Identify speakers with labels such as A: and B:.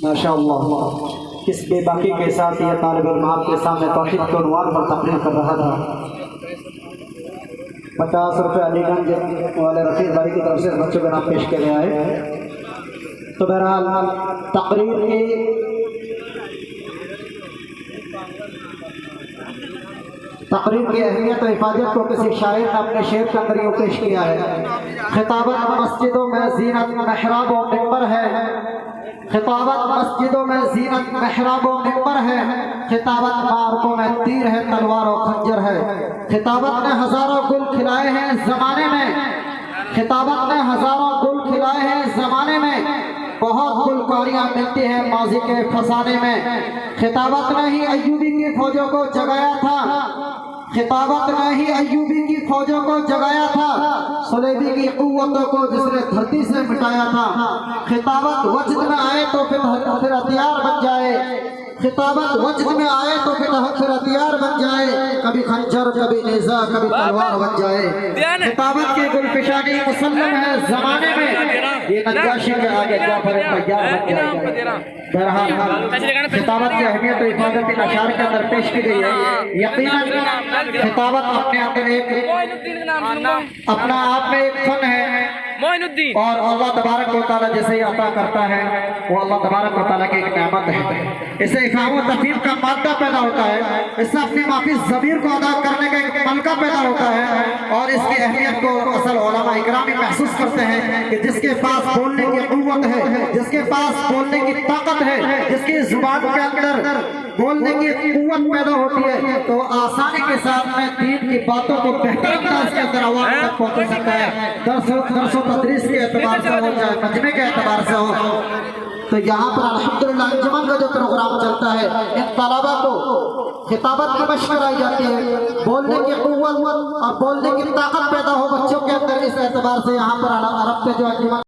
A: माशाअल्लाह। इस बेबाकी के साथ यह तालिब इल्म आपके सामने तौहीद के उन्वान पर तकरीर कर रहा था। 50 रुपये अलीगंज वाले रफीक भाई की तरफ से बच्चों के नाम पेश किया गया है। तो बहरहाल तकरीर की अहमियत और हिफाजत को किसी शायर ने अपने शेर के अंदर यूँ पेश किया है। खिताबत मस्जिदों में जीनत महराब व मिंबर है, खिताबत मस्जिदों में जीनत महराब व मिंबर है, खिताबत मार्गों में तीर है तलवार और खंजर है। खिताबत ने हजारों गुल खिलाए हैं ज़माने में, खिताबत ने हजारों गुल खिलाए हैं ज़माने में, बहुत गुलकारियाँ मिलती हैं माजी के फसाने में। खिताबत ने ही अय्यूबी की फौजों को जगाया था, खिताबत ने ही अय्यूबी की फौजों को जगाया था, सुलेबी की कुव्वतों को जिसने धरती से मिटाया था। खिताबत वजद में आए तो फिर हथियार बन जाए, खिताबत वजद में आए तो फिर हथियार बन जाए, कभी खंजर कभी नेज़ा कभी तलवार बन जाए। खिताबत की गुलफिशानी मुसल्लम है ज़माने में, ये नज्जाशी के आगे जाफर तैयार बन जाएगा। बहरहाल खिताबत की अहमियत और हिफाजत इन अशार के अंदर पेश की गई है। यकीनन खिताबत अपने अंदर एक अपना आप में एक फन है और अल्लाह तबारक व तआला जैसे ही अता करता है वो अल्लाह तबारक व तआला की एक नेमत है। इससे इफ़हाम व तफ़हीम का मादा पैदा होता है, इससे अपनी माफी ज़मीर को अदा करने का एक मलका पैदा होता है और इसकी अहमियत को असल उलमा इकराम महसूस करते हैं कि जिसके पास बोलने की क़ुव्वत है, जिसके पास बोलने की ताकत है, जिसकी जुबान के अंदर बोलने की क़ुव्वत पैदा होती है तो आसानी के साथ में दीन की बातों को बेहतर अंदाज के अंदर आवाज़ तक पहुँचा सकता है। दरसो तदरीस के एतबार से हो चाहे मजमे के एतबार से हो। तो यहाँ पर अल्हम्दुलिल्लाह अंजुमन का जो प्रोग्राम चलता है इन तलबा को खिताबत की मशक़ कराई जाती है, बोलने की क़ुव्वत और बोलने की ताकत पैदा हो बच्चों के अंदर। इस एतबार से यहाँ पर अरब के जो अंजुमन